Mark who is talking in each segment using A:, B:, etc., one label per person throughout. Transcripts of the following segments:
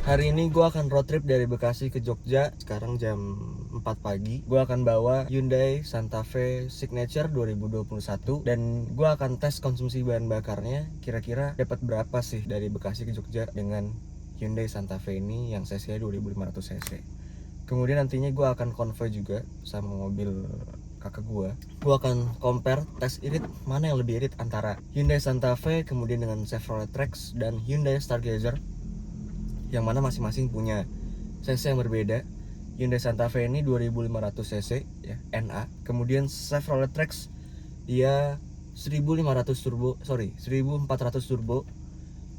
A: Hari ini gue akan road trip dari Bekasi ke Jogja. Sekarang jam 4 pagi. Gue akan bawa Hyundai Santa Fe Signature 2021. Dan gue akan tes konsumsi bahan bakarnya. Kira-kira dapat berapa sih dari Bekasi ke Jogja dengan Hyundai Santa Fe ini yang cc 2500 cc. Kemudian nantinya gue akan konvoy juga sama mobil kakak gue. Gue akan compare tes irit mana yang lebih irit antara Hyundai Santa Fe kemudian dengan Chevrolet Trax dan Hyundai Stargazer, yang mana masing-masing punya cc yang berbeda. Hyundai Santa Fe ini 2500 cc ya, NA. Kemudian Chevrolet Trax dia 1400 turbo.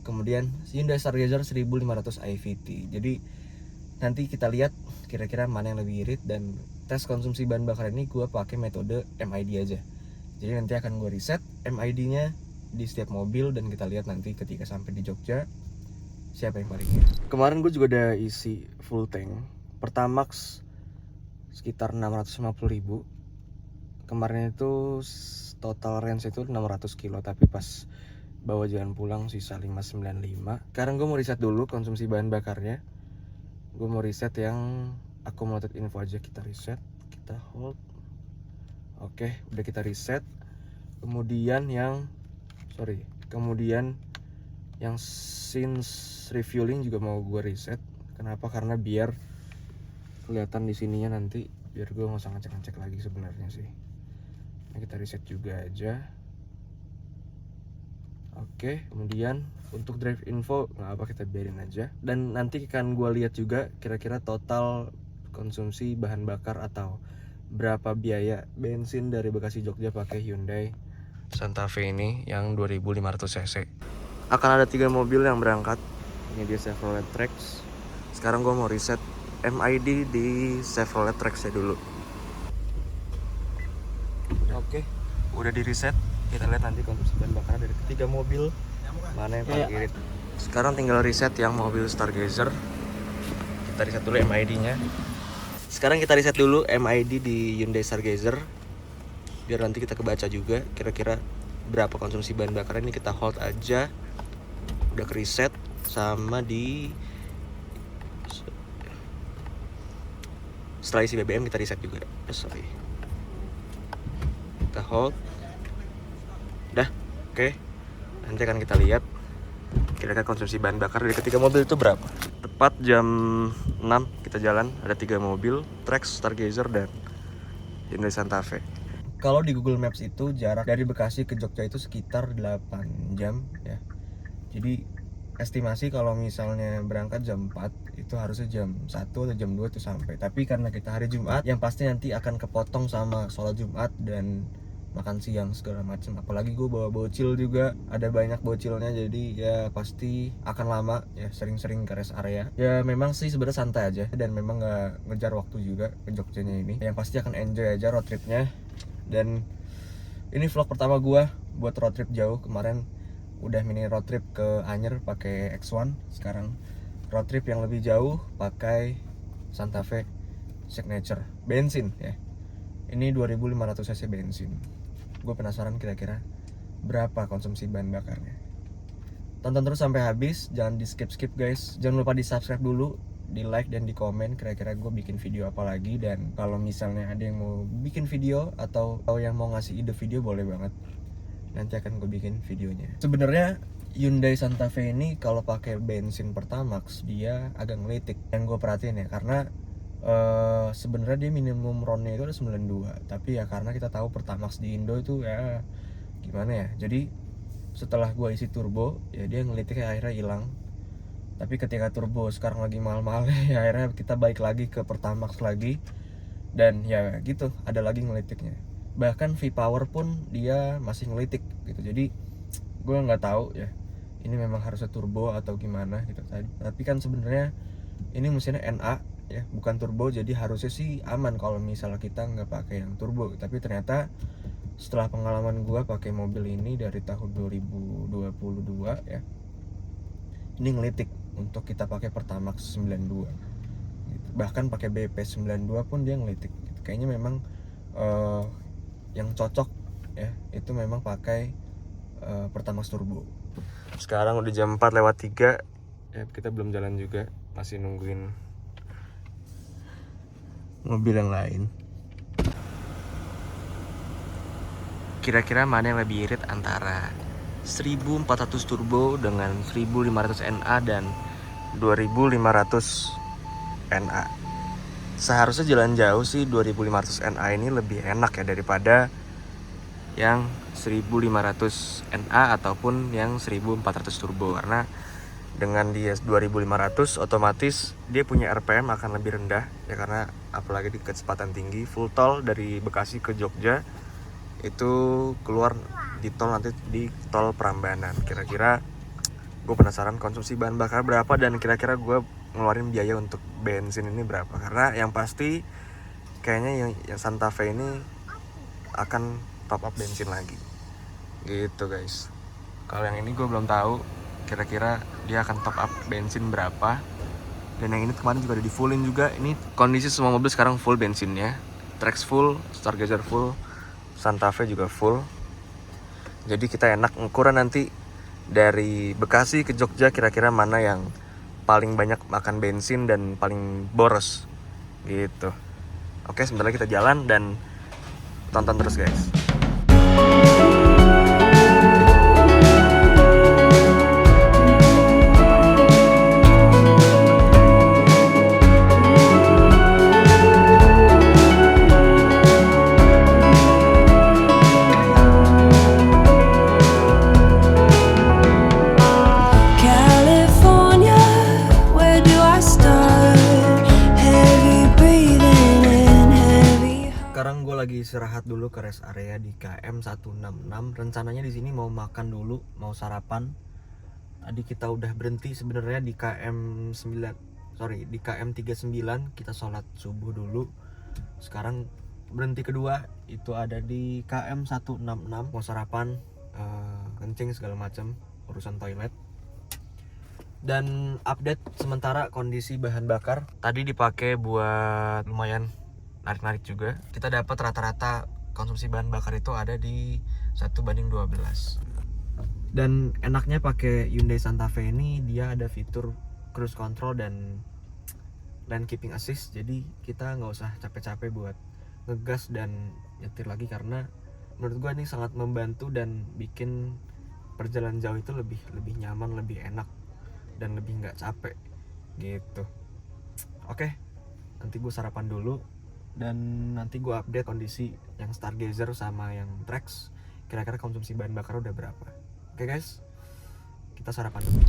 A: Kemudian Hyundai Stargazer 1500 IVT. Jadi nanti kita lihat kira-kira mana yang lebih irit. Dan tes konsumsi bahan bakar ini gue pakai metode MID aja. Jadi nanti akan gue riset MID-nya di setiap mobil dan kita lihat nanti ketika sampai di Jogja siapa yang paling irit. Kemarin gue juga udah isi full tank Pertamax sekitar 650.000. Kemarin itu total range itu 600 kilo, tapi pas bawa jalan pulang sisa 595. Sekarang gue mau riset dulu konsumsi bahan bakarnya. Gue mau riset yang accumulated info aja. Kita riset, kita hold. Oke, udah kita riset. Kemudian yang since refueling juga mau gue riset. Kenapa? Karena biar kelihatan di sininya nanti, biar gue nggak usah ngecek lagi sebenarnya sih. Nah, kita riset juga aja. Oke, kemudian untuk drive info nggak apa, kita biarin aja. Dan nanti akan gue lihat juga kira-kira total konsumsi bahan bakar atau berapa biaya bensin dari Bekasi Jogja pakai Hyundai Santa Fe ini yang 2500 cc. Akan ada 3 mobil yang berangkat. Ini dia Chevrolet Trax. Sekarang gue mau riset MID di Chevrolet Trax ya dulu. Oke, udah di reset. Kita lihat nanti konsumsi bahan bakar dari ketiga mobil mana yang paling irit. Sekarang tinggal riset yang mobil Stargazer. Kita riset dulu MID-nya. Sekarang kita riset dulu MID di Hyundai Stargazer, biar nanti kita kebaca juga kira-kira berapa konsumsi bahan bakar. Ini kita hold aja. Udah ke reset sama di setelah isi BBM kita reset juga. Kita hold. Dah, oke. Nanti akan kita lihat kira-kira konsumsi bahan bakar dari ketiga mobil itu berapa. Tepat jam 6 kita jalan, ada 3 mobil, Trax, Stargazer, dan Hyundai Santa Fe. Kalau di Google Maps itu jarak dari Bekasi ke Jogja itu sekitar 8 jam ya. Jadi estimasi kalau misalnya berangkat jam 4 itu harusnya jam 1 atau jam 2 itu sampai. Tapi karena kita hari Jumat, yang pasti nanti akan kepotong sama sholat Jumat dan makan siang segala macam. Apalagi gue bawa bocil juga, ada banyak bocilnya, jadi ya pasti akan lama ya, sering-sering ke rest area. Ya memang sih sebenarnya santai aja dan memang nggak ngejar waktu juga ke Jogjanya ini. Yang pasti akan enjoy aja road tripnya. Dan ini vlog pertama gue buat road trip jauh. Kemarin udah mini road trip ke Anyer pakai X1. Sekarang road trip yang lebih jauh pakai Santa Fe Signature bensin ya. Ini 2500 cc bensin. Gue penasaran kira-kira berapa konsumsi bahan bakarnya. Tonton terus sampai habis, jangan di skip guys. Jangan lupa di subscribe dulu, di like dan di komen kira-kira gue bikin video apa lagi. Dan kalau misalnya ada yang mau bikin video atau yang mau ngasih ide video, boleh banget, nanti akan gue bikin videonya. Sebenarnya Hyundai Santa Fe ini kalau pakai bensin Pertamax dia agak ngelitik yang gue perhatiin ya, karena sebenarnya dia minimum RON-nya itu ada 92. Tapi ya karena kita tahu Pertamax di Indo itu ya gimana ya, jadi setelah gue isi turbo ya dia ngelitiknya akhirnya hilang. Tapi ketika turbo sekarang lagi mahal-mahal ya akhirnya kita balik lagi ke Pertamax lagi. Dan ya gitu, ada lagi ngelitiknya. Bahkan V-Power pun dia masih ngelitik gitu. Jadi gue nggak tahu ya ini memang harusnya turbo atau gimana gitu tadi. Tapi kan sebenarnya ini mesinnya NA ya, bukan turbo, jadi harusnya sih aman kalau misalnya kita nggak pakai yang turbo. Tapi ternyata setelah pengalaman gue pakai mobil ini dari tahun 2022 ya, ini ngelitik untuk kita pakai Pertamax 92 gitu. Bahkan pakai BP 92 pun dia ngelitik gitu. Kayaknya memang yang cocok ya itu memang pakai Pertamax turbo. Sekarang udah jam 4 lewat 3. Ya kita belum jalan juga, masih nungguin mobil yang lain. Kira-kira mana yang lebih irit antara 1400 turbo dengan 1500 NA dan 2500 NA? Seharusnya jalan jauh sih 2500 NA ini lebih enak ya daripada yang 1500 NA ataupun yang 1400 turbo, karena dengan dia 2500 otomatis dia punya RPM akan lebih rendah ya, karena apalagi di kecepatan tinggi. Full tol dari Bekasi ke Jogja itu keluar di tol nanti di tol Prambanan. Kira-kira gue penasaran konsumsi bahan bakar berapa dan kira-kira gue ngeluarin biaya untuk bensin ini berapa, karena yang pasti kayaknya yang Santa Fe ini akan top up bensin lagi gitu guys. Kalau yang ini gue belum tahu kira-kira dia akan top up bensin berapa. Dan yang ini kemarin juga udah di fullin juga. Ini kondisi semua mobil sekarang full bensinnya. Trax full, Stargazer full, Santa Fe juga full. Jadi kita enak ukuran nanti dari Bekasi ke Jogja kira-kira mana yang paling banyak makan bensin dan paling boros gitu. Oke, sebentar lagi kita jalan dan tonton terus guys. Sekarang gue lagi istirahat dulu ke rest area di KM 166. Rencananya di sini mau makan dulu, mau sarapan. Tadi kita udah berhenti sebenarnya di KM 39, kita sholat subuh dulu. Sekarang berhenti kedua itu ada di KM 166, mau sarapan, kencing segala macam, urusan toilet. Dan update sementara kondisi bahan bakar tadi dipakai buat lumayan narik-narik juga. Kita dapat rata-rata konsumsi bahan bakar itu ada di 1:12. Dan enaknya pakai Hyundai Santa Fe ini, dia ada fitur cruise control dan lane keeping assist. Jadi kita nggak usah capek-capek buat ngegas dan nyetir lagi, karena menurut gua ini sangat membantu dan bikin perjalanan jauh itu lebih nyaman, lebih enak dan lebih nggak capek gitu. Oke, nanti gue sarapan dulu dan nanti gue update kondisi yang Stargazer sama yang Trax, kira-kira konsumsi bahan bakar udah berapa. Oke guys, kita sarapan dulu.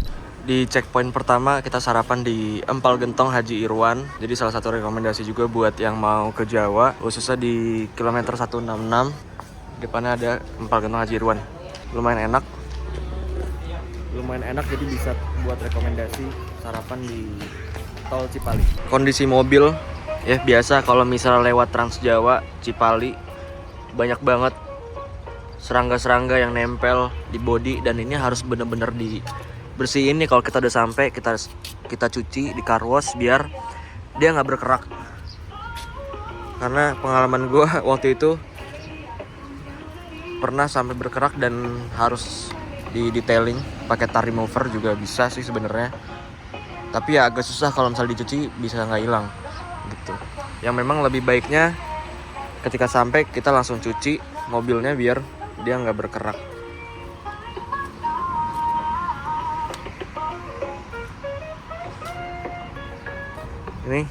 A: Di checkpoint pertama kita sarapan di Empal Gentong Haji Irwan. Jadi salah satu rekomendasi juga buat yang mau ke Jawa, khususnya di kilometer 166 depannya ada Empal Gentong Haji Irwan. Lumayan enak, jadi bisa buat rekomendasi sarapan di tol Cipali. Kondisi mobil ya biasa, kalau misalnya lewat Trans Jawa Cipali banyak banget serangga-serangga yang nempel di bodi, dan ini harus bener-bener dibersihin nih. Kalau kita udah sampai kita cuci di car wash biar dia nggak berkerak, karena pengalaman gue waktu itu pernah sampai berkerak dan harus di detailing pakai tar remover juga bisa sih sebenarnya, tapi ya agak susah kalau misalnya dicuci bisa nggak hilang gitu. Yang memang lebih baiknya ketika sampai kita langsung cuci mobilnya biar dia nggak berkerak. Ini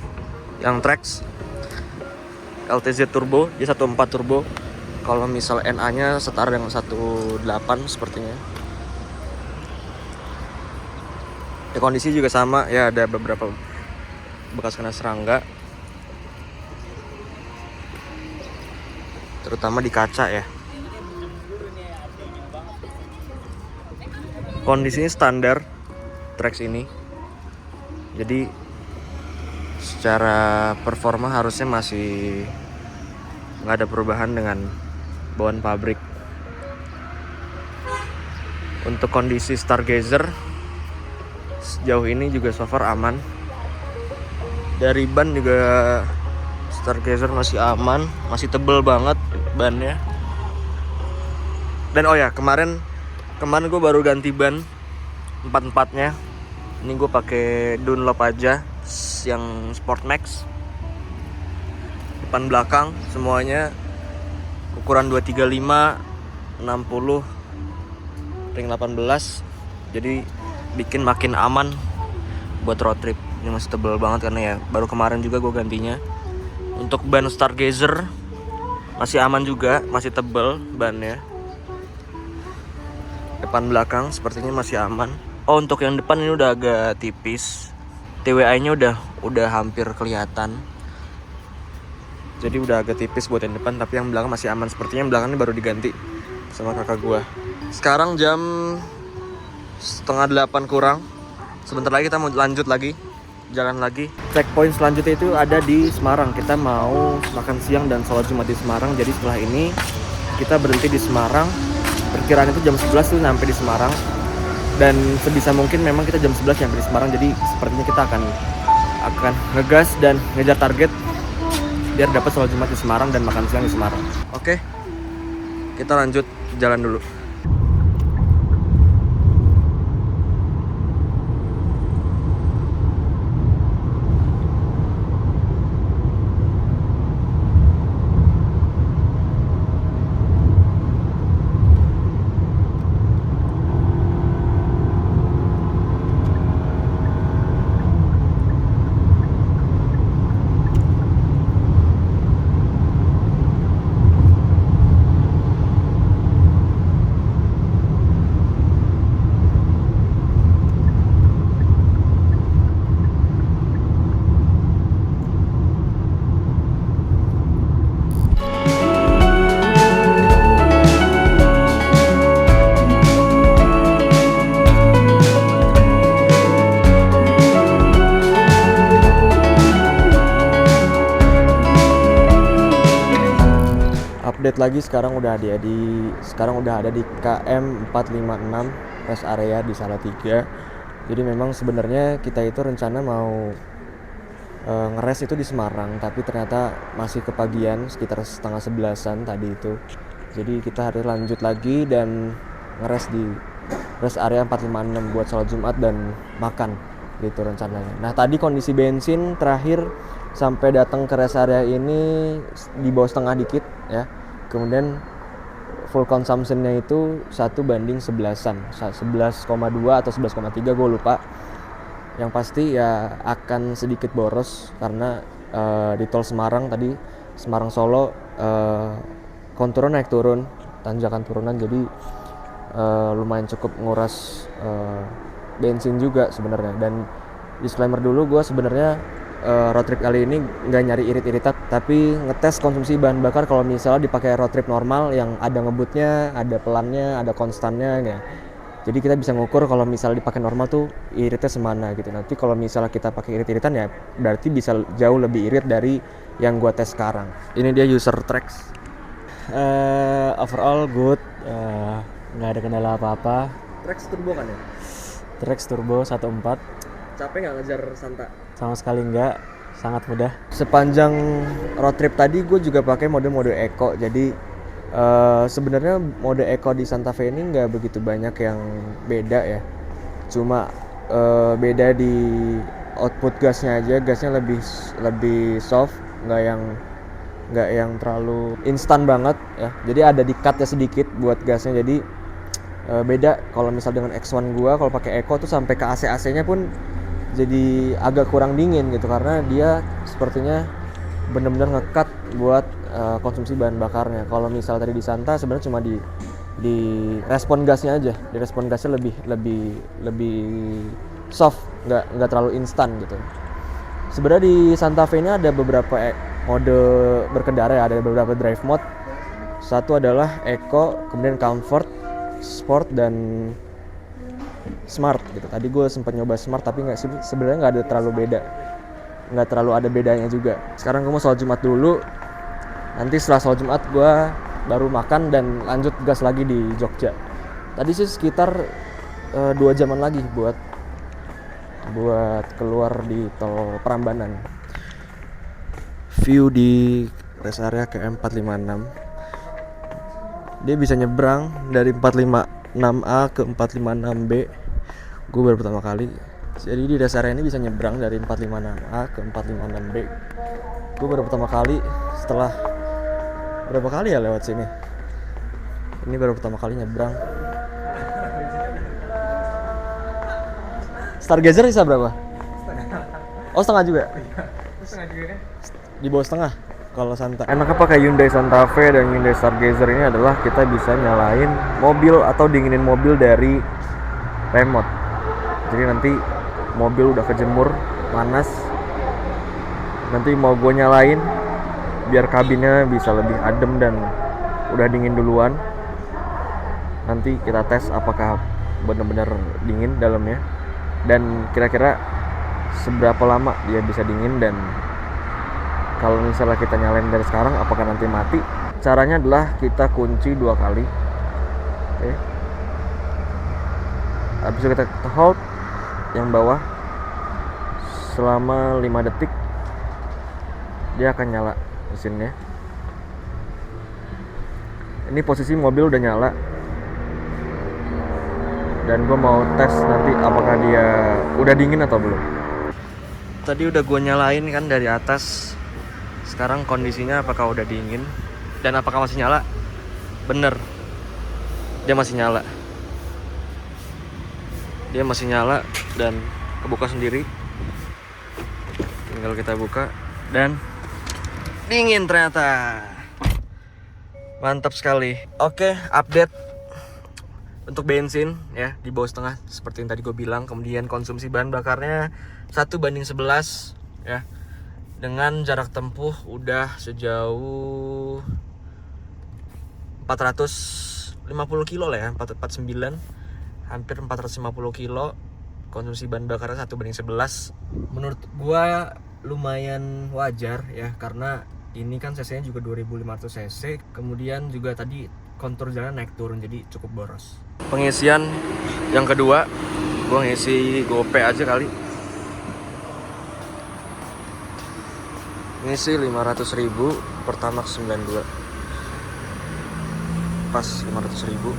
A: yang Trax LTZ turbo, dia 1.4 turbo. Kalau misal NA nya setara dengan 1.8 sepertinya. Ya, kondisi juga sama ya, ada beberapa bekas kena serangga, terutama di kaca ya. Kondisinya standar Trax ini, jadi secara performa harusnya masih nggak ada perubahan dengan bawaan pabrik. Untuk kondisi Stargazer sejauh ini juga so far aman. Dari ban juga Stargazer masih aman, masih tebel banget bannya. Dan oh ya, kemarin gue baru ganti ban 4-4-nya. Ini gue pakai Dunlop aja, yang Sport Max. Depan belakang semuanya ukuran 235 60 ring 18. Jadi bikin makin aman buat road trip. Ini masih tebel banget karena ya baru kemarin juga gue gantinya. Untuk ban Stargazer masih aman juga, masih tebel bannya. Depan belakang sepertinya masih aman. Oh, untuk yang depan ini udah agak tipis. TWI-nya udah hampir kelihatan. Jadi udah agak tipis buat yang depan, tapi yang belakang masih aman. Sepertinya yang belakang ini baru diganti sama kakak gua. Sekarang jam 7:30 kurang. Sebentar lagi kita mau lanjut lagi, jalan lagi. Checkpoint selanjutnya itu ada di Semarang. Kita mau makan siang dan sholat Jumat di Semarang. Jadi setelah ini kita berhenti di Semarang. Perkiraan itu jam 11 tuh sampai di Semarang. Dan sebisa mungkin memang kita jam 11 sampai di Semarang. Jadi sepertinya kita akan ngegas dan ngejar target biar dapat sholat Jumat di Semarang dan makan siang di Semarang. Oke, kita lanjut jalan dulu. Update lagi, sekarang udah ada di KM 456 rest area di Salatiga. Jadi memang sebenarnya kita itu rencana mau ngeres itu di Semarang, tapi ternyata masih kepagian sekitar 10:30 tadi itu. Jadi kita harus lanjut lagi dan ngeres di rest area 456 buat sholat Jumat dan makan gitu rencananya. Nah, tadi kondisi bensin terakhir sampai datang ke rest area ini di bawah setengah dikit ya. Kemudian full consumption-nya itu 1:11-an, 11,2 atau 11,3 gue lupa. Yang pasti ya akan sedikit boros karena di tol Semarang tadi, Semarang Solo, konturan naik turun, tanjakan turunan, jadi lumayan cukup nguras bensin juga sebenarnya. Dan disclaimer dulu, gue sebenarnya road trip kali ini nggak nyari irit-iritan, tapi ngetes konsumsi bahan bakar kalau misalnya dipakai road trip normal yang ada ngebutnya, ada pelannya, ada konstannya ya. Jadi kita bisa ngukur kalau misalnya dipakai normal tuh iritnya semana gitu. Nanti kalau misalnya kita pakai irit-iritan ya berarti bisa jauh lebih irit dari yang gua tes sekarang. Ini dia user tracks.
B: Overall good, nggak ada kendala apa-apa.
A: Tracks turbo kan ya?
B: Trax turbo 1.4.
A: Capek nggak ngejar Santa?
B: Sama sekali enggak, sangat mudah.
A: Sepanjang road trip tadi gue juga pakai mode-mode eco. Jadi sebenarnya mode eco di Santa Fe ini nggak begitu banyak yang beda ya. Cuma beda di output gasnya aja. Gasnya lebih soft, nggak yang terlalu instan banget ya. Jadi ada di cutnya sedikit buat gasnya. Jadi beda kalau misal dengan X1 gua kalau pakai eco tuh sampai ke AC-nya pun jadi agak kurang dingin gitu karena dia sepertinya benar-benar nge-cut buat konsumsi bahan bakarnya. Kalau misal tadi di Santa sebenarnya cuma di respon gasnya aja, di respon gasnya lebih soft, nggak terlalu instan gitu. Sebenarnya di Santa Fe ini ada beberapa mode berkendara ya, ada beberapa drive mode. Satu adalah Eco, kemudian Comfort, Sport, dan Smart gitu. Tadi gue sempat nyoba Smart tapi sebenarnya nggak ada terlalu ada bedanya juga. Sekarang gue mau sholat Jumat dulu. Nanti setelah sholat Jumat gue baru makan dan lanjut gas lagi di Jogja. Tadi sih sekitar 2 jaman lagi buat keluar di tol Prambanan. View di rest area KM 456. Dia bisa nyebrang dari 456A ke 456B. Gue baru pertama kali. Jadi di dasar ini bisa nyebrang dari 456A ke 456B. Gue baru pertama kali setelah berapa kali ya lewat sini. Ini baru pertama kali nyebrang. Stargazer bisa berapa? Oh, setengah juga? Di bawah setengah kalau Santa. Enaknya pakai Hyundai Santa Fe dan Hyundai Stargazer ini adalah kita bisa nyalain mobil atau dinginin mobil dari remote. Jadi nanti mobil udah kejemur panas, nanti mau gue nyalain biar kabinnya bisa lebih adem dan udah dingin duluan. Nanti kita tes apakah benar-benar dingin dalamnya dan kira-kira seberapa lama dia bisa dingin, dan kalau misalnya kita nyalain dari sekarang apakah nanti mati. Caranya adalah kita kunci 2 kali. Oke. Habis itu kita hold yang bawah selama 5 detik, dia akan nyala mesinnya. Ini posisi mobil udah nyala, dan gue mau tes nanti apakah dia udah dingin atau belum. Tadi udah gue nyalain kan dari atas. Sekarang kondisinya apakah udah dingin dan apakah masih nyala? Bener, dia masih nyala. Dia masih nyala dan kebuka sendiri. Tinggal kita buka dan dingin ternyata. Mantap sekali. Oke, update untuk bensin ya di bawah setengah seperti yang tadi gue bilang. Kemudian konsumsi bahan bakarnya 1:11 ya. Dengan jarak tempuh udah sejauh 450 kilo lah ya, 449, hampir 450 kilo. Konsumsi bahan bakarnya 1:11. Menurut gua lumayan wajar ya, karena ini kan cc-nya juga 2500 cc. Kemudian juga tadi kontur jalan naik turun, jadi cukup boros. Pengisian yang kedua, gua ngisi GoPay aja kali. Ngisi 500.000, Pertamax 92. Pas 500.000.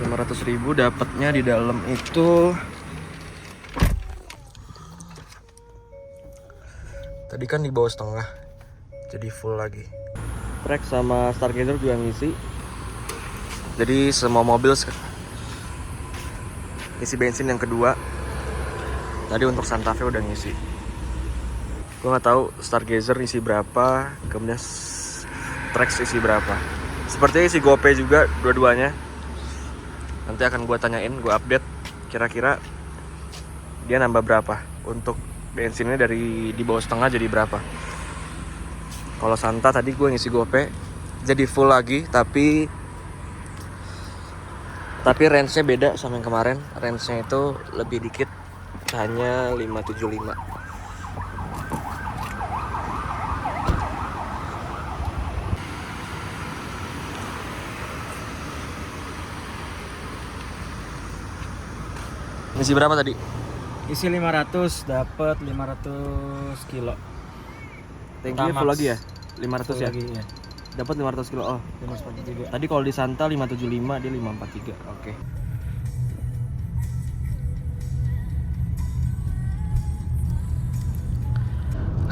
A: 500.000 dapatnya di dalam itu. Tadi kan di bawah setengah, jadi full lagi. Track sama Stargazer juga ngisi. Jadi semua mobil ngisi bensin yang kedua. Tadi untuk Santa Fe udah ngisi. Gue nggak tahu Stargazer isi berapa, kemudian Trax isi berapa. Sepertinya isi GoPay juga dua-duanya. Nanti akan gue tanyain, gue update kira-kira dia nambah berapa. Untuk bensinnya dari di bawah setengah jadi berapa. Kalau Santa tadi gue ngisi GoPay jadi full lagi, tapi range-nya beda sama yang kemarin. Range-nya itu lebih dikit, hanya 575. Ngisi berapa tadi?
B: Isi 500 dapat 500 kilo.
A: Tankinya full lagi ya? 500 ya?
B: Lagi ya.
A: Dapat 500 kilo. Oh,
B: 543.
A: tadi kalau di Santa 575, dia 543. Oke.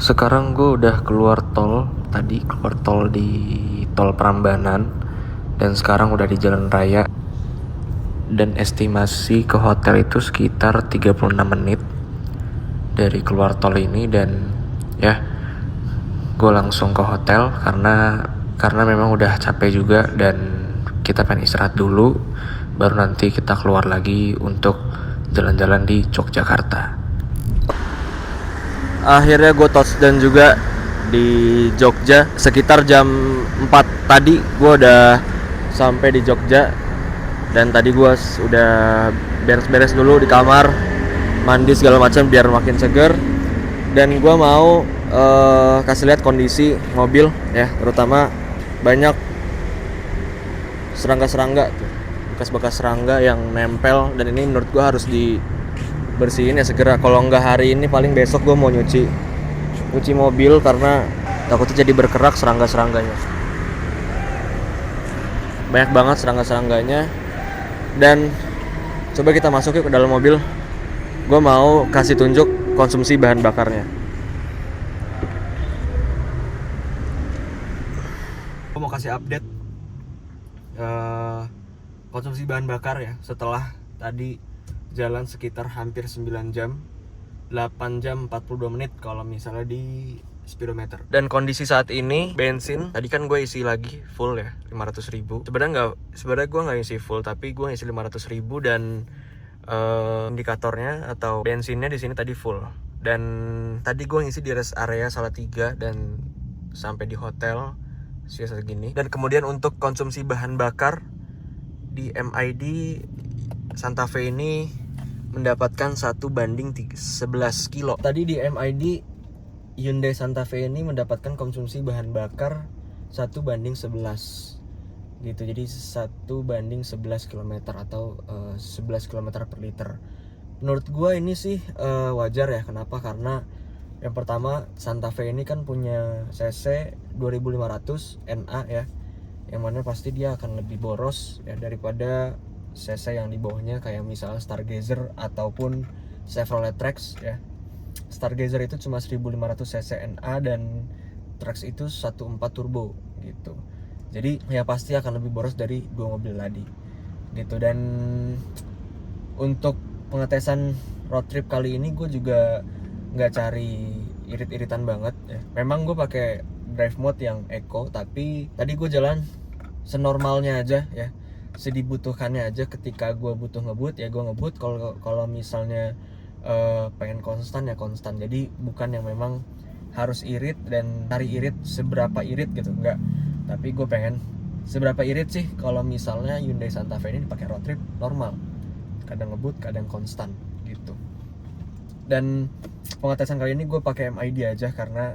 A: Sekarang gue udah keluar tol. Tadi keluar tol di tol Prambanan, dan sekarang udah di jalan raya. Dan estimasi ke hotel itu sekitar 36 menit dari keluar tol ini. Dan ya, gue langsung ke hotel karena memang udah capek juga, dan kita pengen istirahat dulu, baru nanti kita keluar lagi untuk jalan-jalan di Yogyakarta. Akhirnya gue touchdown juga di Jogja. Sekitar jam 4 tadi gue udah sampai di Jogja. Dan tadi gue udah beres-beres dulu di kamar, mandi segala macam biar makin seger. Dan gue mau kasih lihat kondisi mobil ya, terutama banyak serangga-serangga tuh, bekas-bekas serangga yang nempel. Dan ini menurut gue harus dibersihin ya segera. Kalau nggak hari ini paling besok gue mau nyuci mobil, karena takutnya jadi berkerak serangga-serangganya. Banyak banget serangga-serangganya. Dan Coba kita masuk yuk ke dalam mobil. Gue mau kasih tunjuk konsumsi bahan bakarnya. Gue mau kasih update konsumsi bahan bakar ya. Setelah tadi jalan sekitar hampir 9 jam, 8 jam 42 menit kalau misalnya di speedometer. Dan kondisi saat ini bensin tadi kan gue isi lagi full ya 500.000. Sebenarnya gue nggak isi full, tapi gue isi 500.000 dan indikatornya atau bensinnya di sini tadi full. Dan tadi gue ngisi di rest area Salatiga dan sampai di hotel segini. Dan kemudian untuk konsumsi bahan bakar di MID Santa Fe ini mendapatkan 1:11 kilo. Tadi di MID Hyundai Santa Fe ini mendapatkan konsumsi bahan bakar 1:11 gitu. Jadi 1:11 km atau 11 km per liter. Menurut gua ini sih wajar ya. Kenapa? Karena yang pertama Santa Fe ini kan punya cc 2500 NA ya, yang mana pasti dia akan lebih boros ya daripada cc yang di bawahnya kayak misalnya Stargazer ataupun Chevrolet Trax ya. Stargazer itu cuma 1500 cc NA dan Trax itu 1.4 turbo gitu. Jadi ya pasti akan lebih boros dari dua mobil tadi gitu. Dan untuk pengetesan road trip kali ini gue juga nggak cari irit-iritan banget ya. Memang gue pakai drive mode yang eco, tapi tadi gue jalan senormalnya aja ya, sedibutuhkannya aja. Ketika gue butuh ngebut ya gue ngebut. Kalau misalnya pengen konstan ya konstan. Jadi bukan yang memang harus irit dan cari irit seberapa irit gitu, enggak. Tapi gue pengen seberapa irit sih kalau misalnya Hyundai Santa Fe ini dipakai road trip normal, kadang ngebut kadang konstan gitu. Dan pengetesan kali ini gue pakai MID aja karena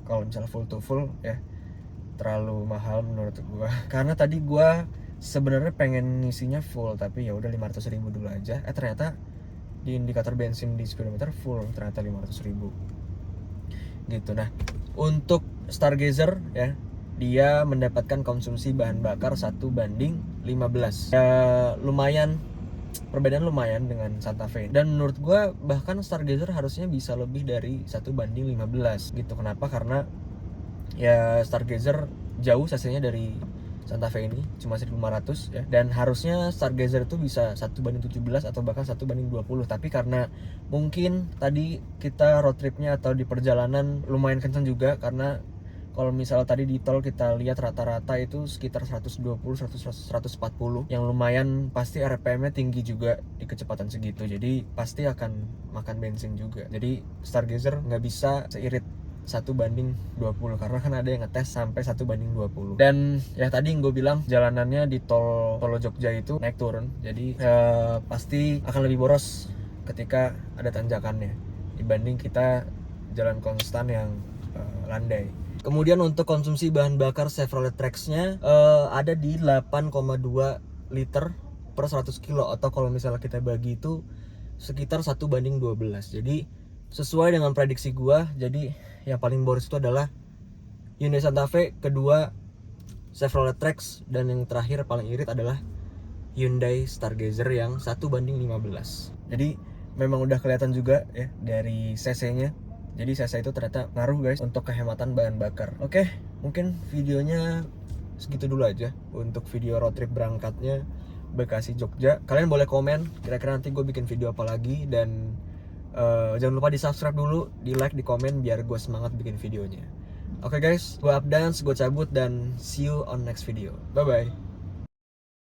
A: kalau misalnya full to full ya terlalu mahal menurut gue. Karena tadi gue sebenarnya pengen ngisinya full, tapi ya udah 500.000 dulu aja. Ternyata di indikator bensin di speedometer full, ternyata 500.000 gitu. Nah, untuk Stargazer ya, dia mendapatkan konsumsi bahan bakar 1:15 ya, lumayan, perbedaan lumayan dengan Santa Fe. Dan menurut gue bahkan Stargazer harusnya bisa lebih dari 1:15 gitu. Kenapa? Karena ya Stargazer jauh cc-nya dari Santa Fe ini, cuma 1500 ya. Dan harusnya Stargazer itu bisa 1:17 atau bahkan 1:20. Tapi karena mungkin tadi kita road tripnya atau di perjalanan lumayan kencang juga, karena kalau misalnya tadi di tol kita lihat rata-rata itu sekitar 120-140, yang lumayan pasti RPM-nya tinggi juga di kecepatan segitu. Jadi pasti akan makan bensin juga. Jadi Stargazer nggak bisa seirit 1:20 karena kan ada yang ngetes sampai 1:20. Dan ya tadi yang gue bilang jalanannya di tol Jogja itu naik turun. Jadi pasti akan lebih boros ketika ada tanjakannya dibanding kita jalan konstan yang landai. Kemudian untuk konsumsi bahan bakar Chevrolet Trax-nya ada di 8,2 liter per 100 kilo, atau kalau misalnya kita bagi itu sekitar 1:12. Jadi sesuai dengan prediksi gua, jadi yang paling boros itu adalah Hyundai Santa Fe, kedua Chevrolet Trax, dan yang terakhir paling irit adalah Hyundai Stargazer yang 1:15. Jadi memang udah kelihatan juga ya dari cc-nya. Jadi cc itu ternyata ngaruh guys untuk kehematan bahan bakar. Oke, mungkin videonya segitu dulu aja untuk video road trip berangkatnya Bekasi Jogja. Kalian boleh komen kira-kira nanti gue bikin video apa lagi, dan jangan lupa di subscribe dulu, di like, di komen biar gue semangat bikin videonya. Oke guys, gue Abdans, gue cabut dan see you on next video. Bye bye.